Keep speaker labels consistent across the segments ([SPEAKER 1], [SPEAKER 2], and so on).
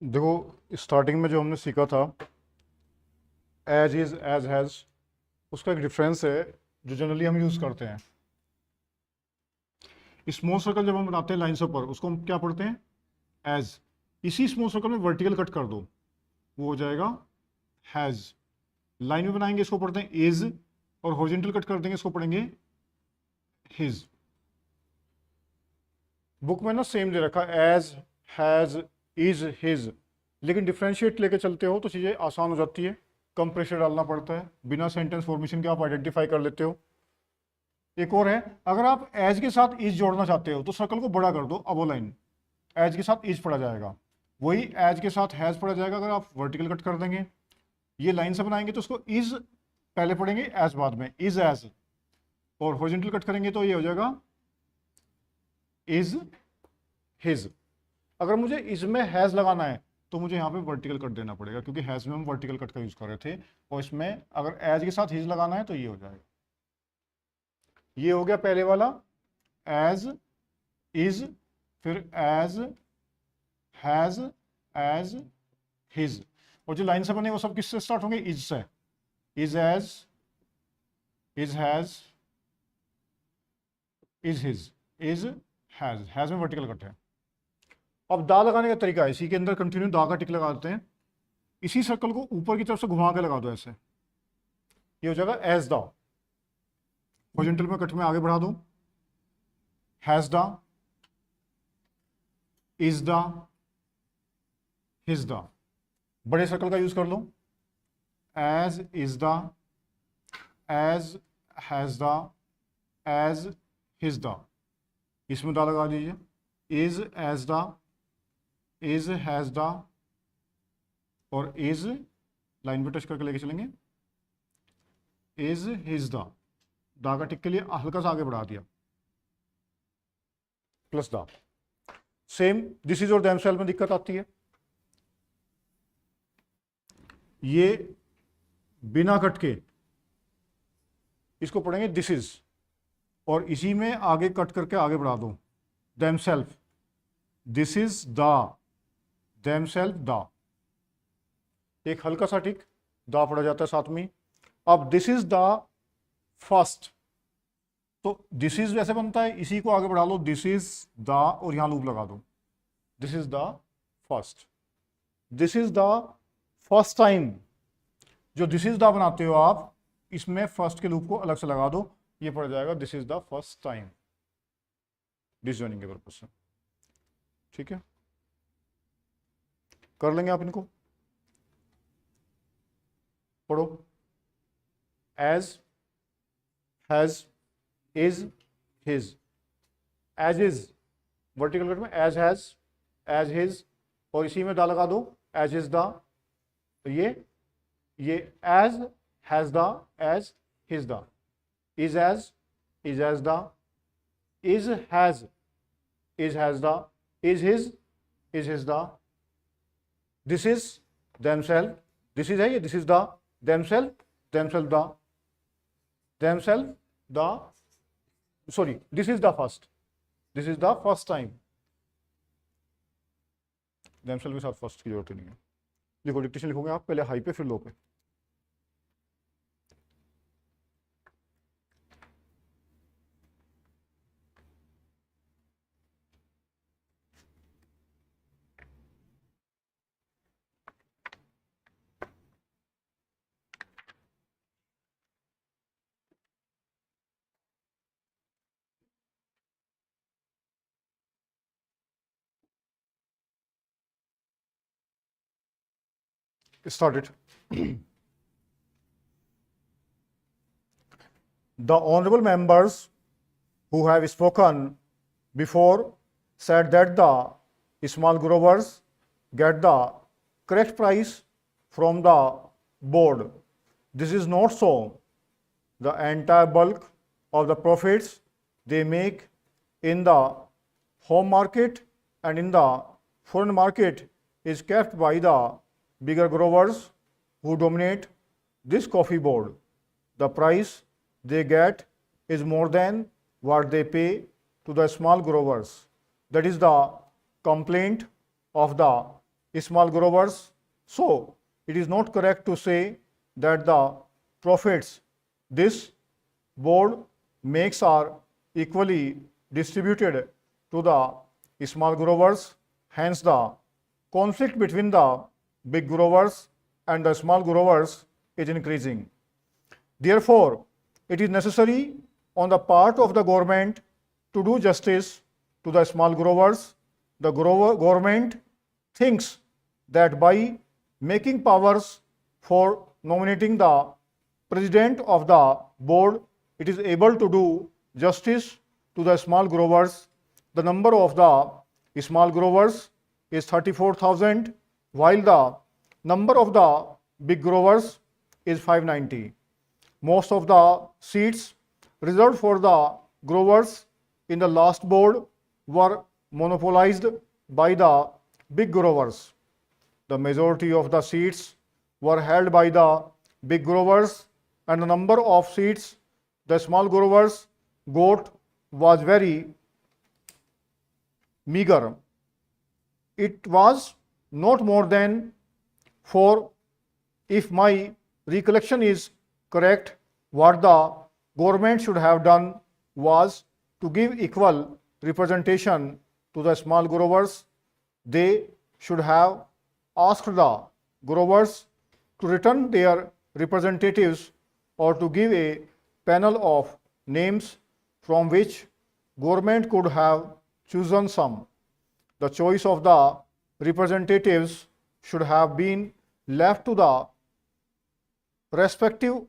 [SPEAKER 1] देखो स्टार्टिंग में जो हमने सीखा था एज इज एज हैज़, उसका एक डिफरेंस है जो जनरली हम यूज़ करते हैं। स्मॉल सर्कल जब हम बनाते हैं लाइन से ऊपर, उसको हम क्या पढ़ते हैं एज। इसी स्मॉल सर्कल में वर्टिकल कट कर दो, वो हो जाएगा हैज़। लाइन में बनाएंगे इसको पढ़ते हैं इज, और हॉरिजॉन्टल कट कर देंगे इसको पढ़ेंगे हिज। बुक में ना सेम दे रखा एज हैज इज हिज, लेकिन डिफ्रेंशिएट लेके चलते हो तो चीज़ें आसान हो जाती है, कम प्रेशर डालना पड़ता है, बिना सेंटेंस फॉर्मेशन के आप आइडेंटिफाई कर लेते हो। एक और है, अगर आप एज के साथ इज जोड़ना चाहते हो तो सर्कल को बड़ा कर दो, अब वो लाइन एज के साथ इज पढ़ा जाएगा, वही एज के साथ हैज पढ़ा जाएगा। अगर आप वर्टिकल कट कर देंगे, ये लाइन से बनाएंगे तो उसको इज पहले पढ़ेंगे, एज बाद में, इज एज। और हॉरिजॉन्टल कट करेंगे तो ये हो जाएगा इज हिज। अगर मुझे इज में हैज लगाना है तो मुझे यहाँ पे वर्टिकल कट देना पड़ेगा, क्योंकि हैज में हम वर्टिकल कट का यूज कर रहे थे, और इसमें अगर एज के साथ हिज लगाना है तो ये हो जाएगा। ये हो गया पहले वाला एज इज, फिर एज हैज एज हिज। और जो लाइन से बने वो सब किससे स्टार्ट होंगे, इज से। Is as, is has, is his, is has में वर्टिकल कट है। अब दा लगाने का तरीका है, इसी के अंदर कंटिन्यू दा का टिक लगा देते हैं। इसी सर्कल को ऊपर की तरफ से घुमा के लगा दो ऐसे, ये हो जाएगा एज दा। हॉरिजॉन्टल में कट में आगे बढ़ा दो, हैज दा, इज दा, हिज दा। बड़े सर्कल का यूज कर लो, एज इज दा, एज हैज दा, एज हिज दा। इसमें दा लगा लीजिए, इज एज दा, इज हैज दा, और इज लाइन पे टच करके लेके चलेंगे, इज हिज दा। दा का टिक के लिए हल्का सा आगे बढ़ा दिया, प्लस दा। सेम दिस इज और देमसेल्फ में दिक्कत आती है, ये बिना कट के इसको पढ़ेंगे दिस इज, और इसी में आगे कट करके आगे बढ़ा दो themselves, this is the themselves the. एक हल्का सा टिक, दा पढ़ा जाता है साथ में। अब दिस इज द फर्स्ट, तो दिस इज वैसे बनता है, इसी को आगे बढ़ा लो, दिस इज द, और यहां लूप लगा दो, this is the first. This is the first time, जो दिस इज द बनाते हो आप, इसमें फर्स्ट के लूप को अलग से लगा दो, ये पड़ जाएगा this is the first time, disjoining के पर्पज से। ठीक है, कर लेंगे आप इनको। पढ़ो, as has is his, as is vertical cut में एज हैज एज हिज, और इसी में दा लगा दो, एज इज द। तो ये as has the, as his the, is as the, is has the, is his the, this is themselves, this is है ये, this is the themselves, themselves the, themselves the, sorry this is the first, this is the first time. Themselves के साथ first की जरूरत नहीं है। देखो dictation लिखोगे आप, पहले हाई पे फिर लो पे। Started. The honorable members who have spoken before said that the small growers get the correct price from the board. This is not so. The entire bulk of the profits they make in the home market and in the foreign market is kept by the bigger growers who dominate this coffee board. The price they get is more than what they pay to the small growers. That is the complaint of the small growers. So it is not correct to say that the profits this board makes are equally distributed to the small growers. Hence, the conflict between the big growers and the small growers is increasing. Therefore, it is necessary on the part of the government to do justice to the small growers. The government thinks that by making powers for nominating the president of the board, it is able to do justice to the small growers. The number of the small growers is 34,000, while the number of the big growers is 590. Most of the seats reserved for the growers in the last board were monopolized by the big growers. The majority of the seats were held by the big growers, and the number of seats the small growers got was very meager. It was not more than 4. If my recollection is correct, what the government should have done was to give equal representation to the small growers. They should have asked the growers to return their representatives or to give a panel of names from which government could have chosen some. The choice of the representatives should have been left to the respective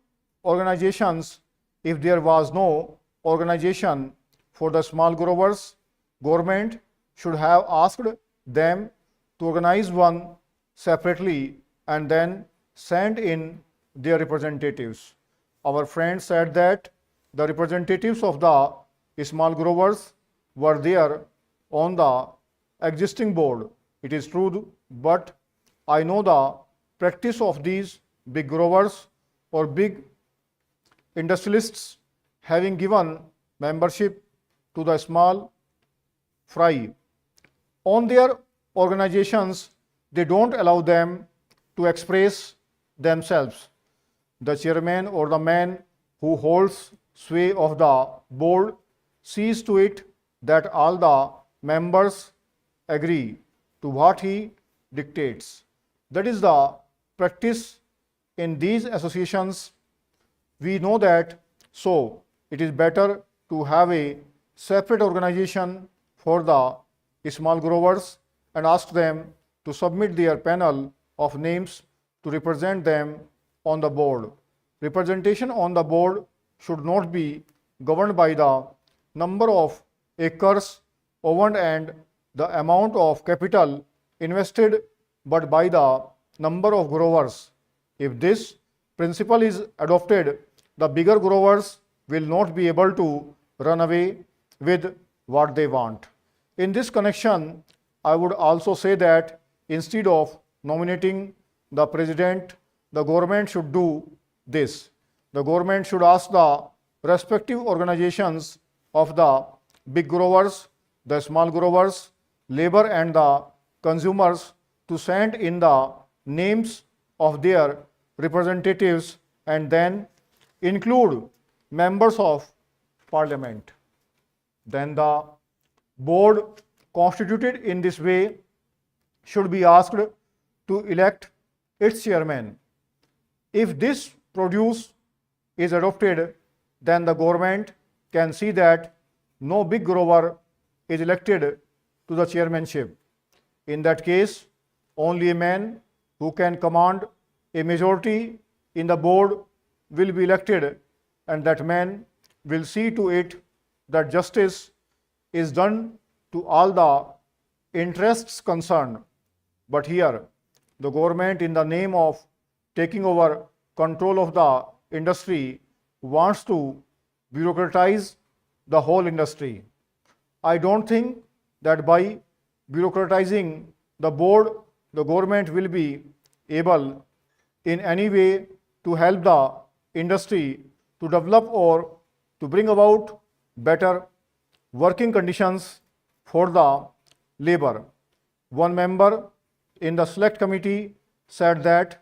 [SPEAKER 1] organizations. If there was no organization for the small growers, government should have asked them to organize one separately and then send in their representatives. Our friend said that the representatives of the small growers were there on the existing board. It is true, but I know the practice of these big growers or big industrialists having given membership to the small fry. On their organizations, they don't allow them to express themselves. The chairman or the man who holds sway of the board sees to it that all the members agree to what he dictates. That is the practice in these associations. We know that, so it is better to have a separate organization for the small growers and ask them to submit their panel of names to represent them on the board. Representation on the board should not be governed by the number of acres owned and the amount of capital invested, but by the number of growers. If this principle is adopted, the bigger growers will not be able to run away with what they want. In this connection, I would also say that instead of nominating the president, the government should do this. The government should ask the respective organizations of the big growers, the small growers, labor and the consumers to send in the names of their representatives and then include members of parliament. Then the board constituted in this way should be asked to elect its chairman. If this produce is adopted, then the government can see that no big grower is elected to the chairmanship. In that case, only a man who can command a majority in the board will be elected, and that man will see to it that justice is done to all the interests concerned. But here, the government, in the name of taking over control of the industry, wants to bureaucratize the whole industry. I don't think that by bureaucratizing the board, the government will be able in any way to help the industry to develop or to bring about better working conditions for the labor. One member in the select committee said that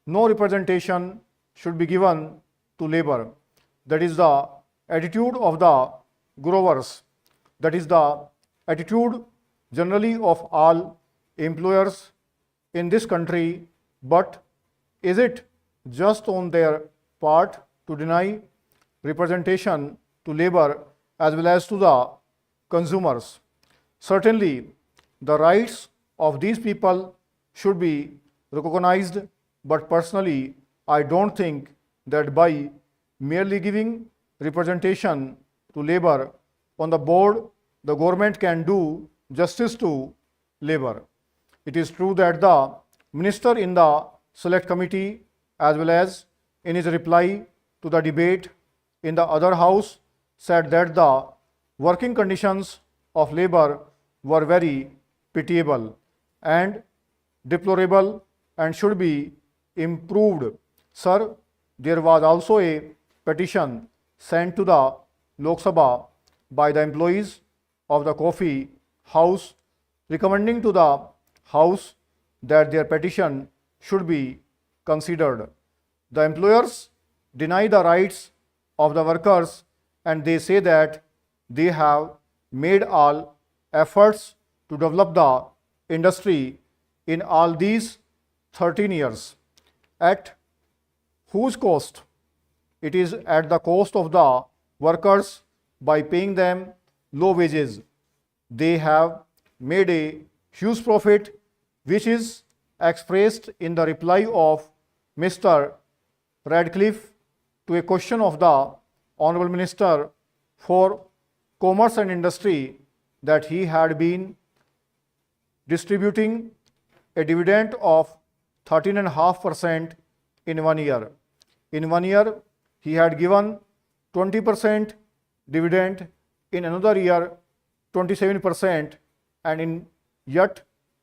[SPEAKER 1] no representation should be given to labor. That is the attitude of the growers. That is the attitude generally of all employers in this country. But is it just on their part to deny representation to labor as well as to the consumers? Certainly, the rights of these people should be recognized, but personally, I don't think that by merely giving representation to labor on the board, the government can do justice to labor. It is true that the minister in the select committee, as well as in his reply to the debate in the other house, said that the working conditions of labor were very pitiable and deplorable and should be improved. Sir, there was also a petition sent to the Lok Sabha by the employees of the coffee house recommending to the house that their petition should be considered. The employers deny the rights of the workers and they say that they have made all efforts to develop the industry in all these 13 years. At whose cost? It is at the cost of the workers by paying them low wages. They have made a huge profit, which is expressed in the reply of Mr. Radcliffe to a question of the Honorable Minister for Commerce and Industry, that he had been distributing a dividend of 13.5% in 1 year. In 1 year, he had given 20% dividend, in another year 27%, and in yet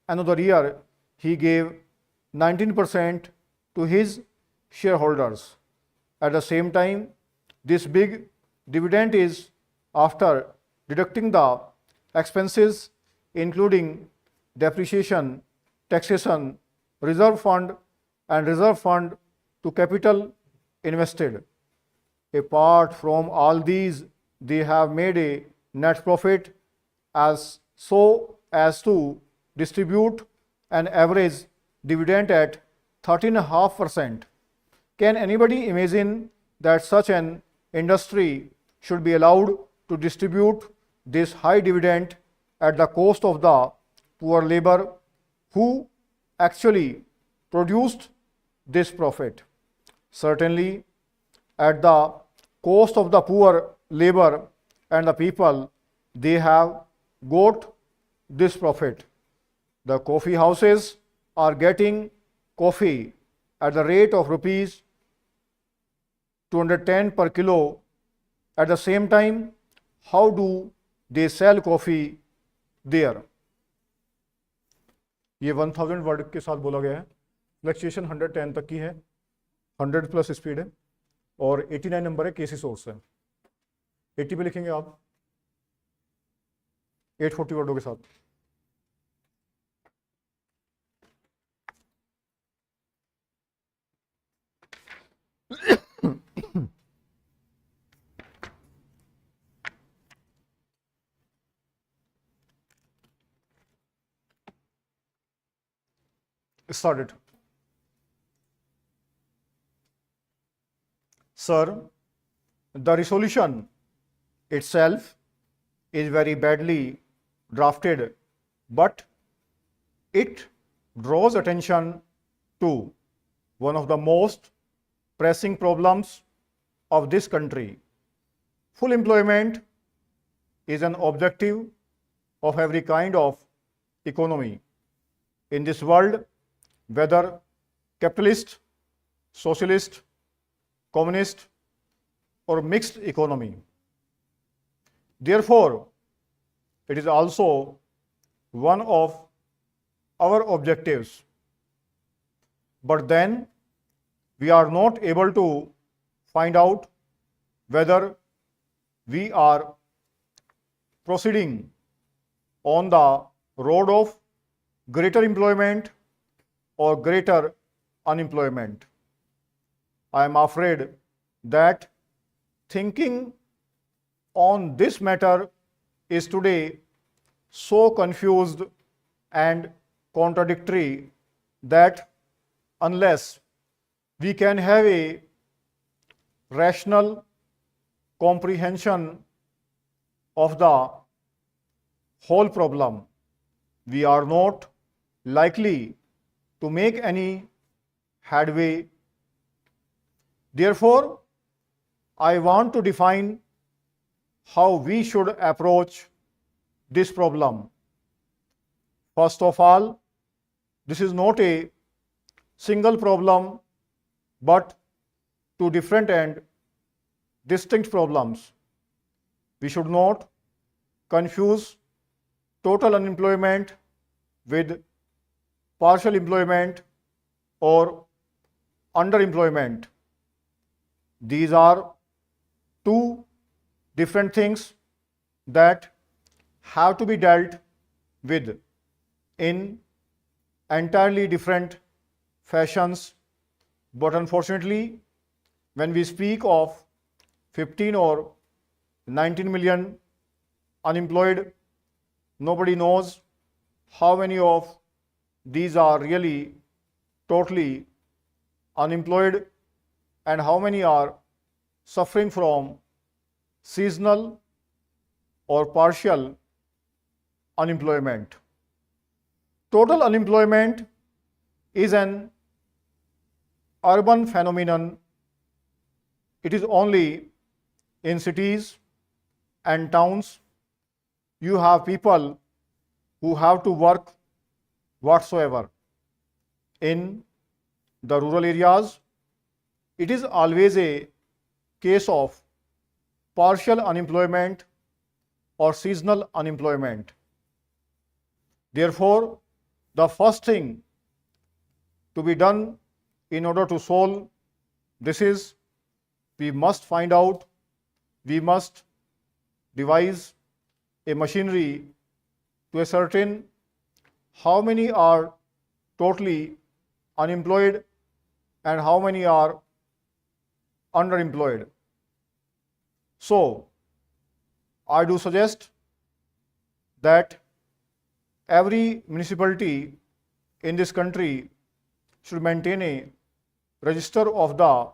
[SPEAKER 1] another year he gave 19% to his shareholders. At the same time, this big dividend is after deducting the expenses including depreciation, taxation, reserve fund and reserve fund to capital invested. Apart from all these, they have made a net profit as so as to distribute an average dividend at 13.5%. Can anybody imagine that such an industry should be allowed to distribute this high dividend at the cost of the poor labor who actually produced this profit? Certainly, at the cost of the poor labor and the people, they have got this profit. The coffee houses are getting coffee at the rate of rupees 210 per kilo. At the same time, how do they sell coffee there? ये 1000 word के साथ बोला गया है. Fluctuation 110 तक की है, 100 plus speed है और 89 नंबर है, केसी सोर्स है. 80 पे लिखेंगे आप 840 वर्डों के साथ. Started. Sir, the resolution itself is very badly drafted, but it draws attention to one of the most pressing problems of this country. Full employment is an objective of every kind of economy. In this world, whether capitalist, socialist, communist, or mixed economy. Therefore, it is also one of our objectives. But then we are not able to find out whether we are proceeding on the road of greater employment or greater unemployment. I am afraid that thinking on this matter is today so confused and contradictory that unless we can have a rational comprehension of the whole problem, we are not likely to make any headway. Therefore, I want to define how we should approach this problem. First of all, this is not a single problem, but two different and distinct problems. We should not confuse total unemployment with partial employment or underemployment. These are two different things that have to be dealt with in entirely different fashions. But unfortunately, when we speak of 15 or 19 million unemployed, nobody knows how many of these are really totally unemployed and how many are suffering from seasonal or partial unemployment. Total unemployment is an urban phenomenon. It is only in cities and towns you have people who have to work whatsoever. In the rural areas, it is always a case of partial unemployment or seasonal unemployment. Therefore, the first thing to be done in order to solve this is we must find out, we must devise a machinery to ascertain how many are totally unemployed and how many are underemployed. So, I do suggest that every municipality in this country should maintain a register of the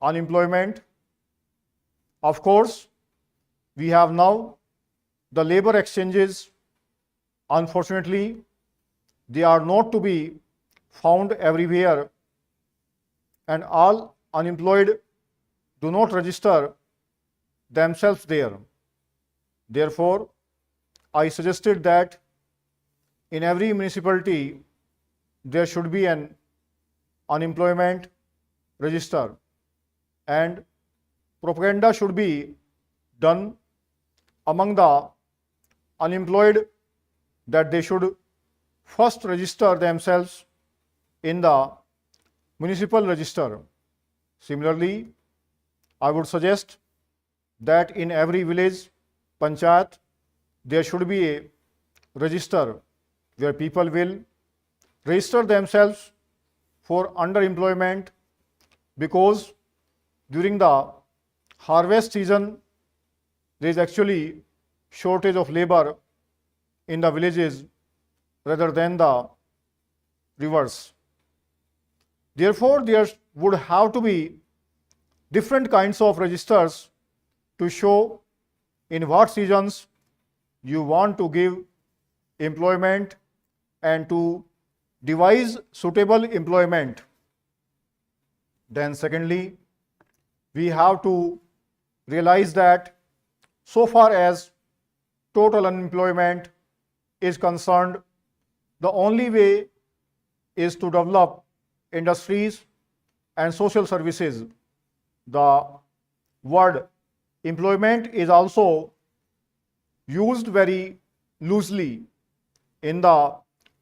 [SPEAKER 1] unemployment. Of course, we have now the labor exchanges. Unfortunately, they are not to be found everywhere, and all unemployed do not register themselves there. Therefore, I suggested that in every municipality there should be an unemployment register, and propaganda should be done among the unemployed that they should first register themselves in the municipal register. Similarly, I would suggest that in every village panchayat there should be a register where people will register themselves for underemployment, because during the harvest season there is actually shortage of labor in the villages rather than the reverse. Therefore, there would have to be different kinds of registers to show in what seasons you want to give employment and to devise suitable employment. Then secondly, we have to realize that so far as total unemployment is concerned, the only way is to develop industries and social services. The word employment is also used very loosely. In the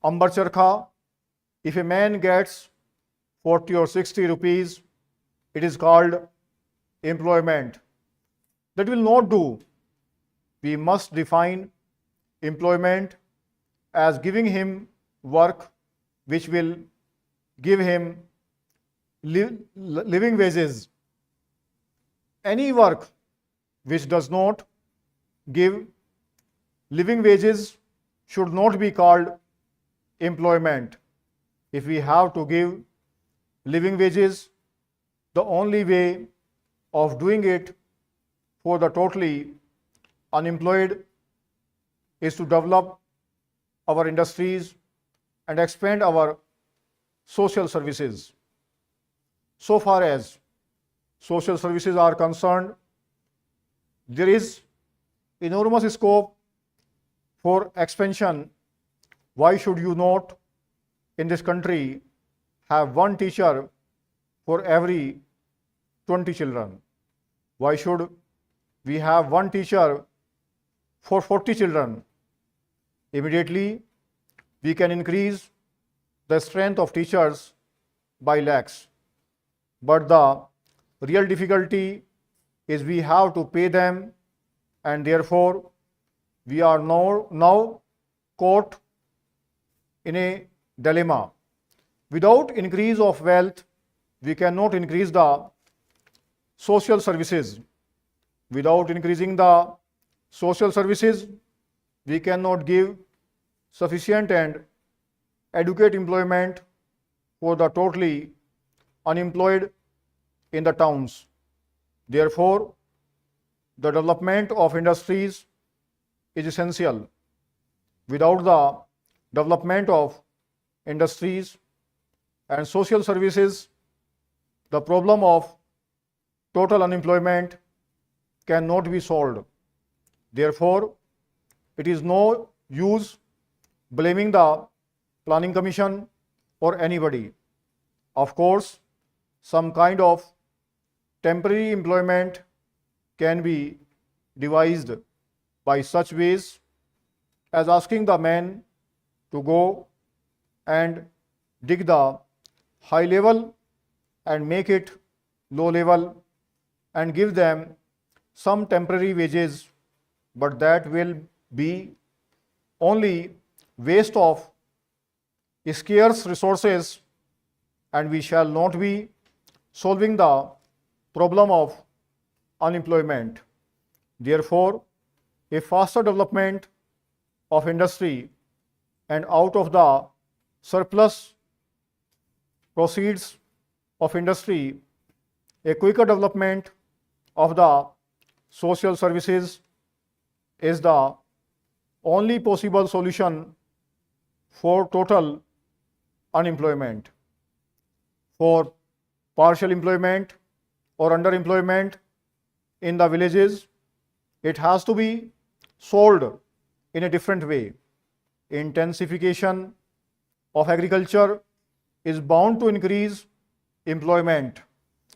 [SPEAKER 1] Ambar Charkha, if a man gets 40 or 60 rupees, it is called employment. That will not do. We must define employment as giving him work which will give him living wages. Any work which does not give living wages should not be called employment. If we have to give living wages, the only way of doing it for the totally unemployed is to develop our industries and expand our social services. So far as social services are concerned, there is enormous scope for expansion. Why should you not in this country have one teacher for every 20 children? Why should we have one teacher for 40 children? Immediately, we can increase the strength of teachers by lakhs. But the real difficulty is we have to pay them, and therefore we are now caught in a dilemma. Without increase of wealth, we cannot increase the social services. Without increasing the social services, we cannot give sufficient and adequate employment for the totally unemployed in the towns. Therefore, the development of industries is essential. Without the development of industries and social services, the problem of total unemployment cannot be solved. Therefore, it is no use blaming the Planning Commission or anybody. Of course, some kind of temporary employment can be devised by such ways as asking the men to go and dig the high level and make it low level and give them some temporary wages, but that will be only waste of scarce resources, and we shall not be solving the problem of unemployment. Therefore, a faster development of industry and out of the surplus proceeds of industry, a quicker development of the social services is the only possible solution for total unemployment. For partial employment or underemployment in the villages, it has to be solved in a different way. Intensification of agriculture is bound to increase employment.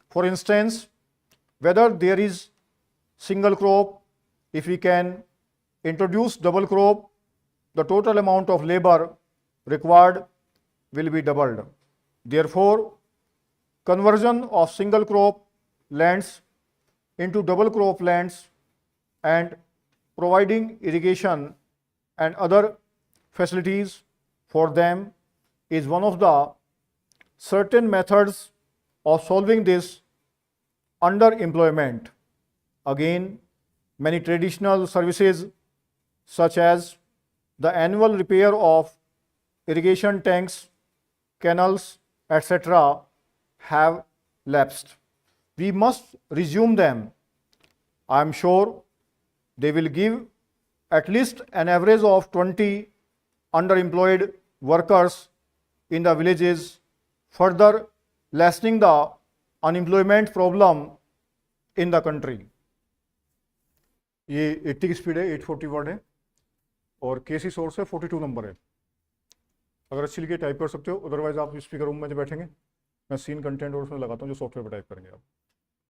[SPEAKER 1] For instance, whether there is single crop, if we can introduce double crop, the total amount of labor required will be doubled. Therefore, conversion of single crop lands into double crop lands and providing irrigation and other facilities for them is one of the certain methods of solving this underemployment. Again, many traditional services such as the annual repair of irrigation tanks, canals, etc. have lapsed. We must resume them. I am sure they will give at least an average of 20 underemployed workers in the villages, further lessening the unemployment problem in the country. ये 80 की speed है, 840 word है और केसी source है 42 number है. अगर अच्छी लिखिए टाइप कर सकते हो, अदरवाइज आप स्पीकर रूम में जो बैठेंगे मैं सीन कंटेंट और उसमें लगाता हूँ जो सॉफ्टवेयर पर टाइप करेंगे आप.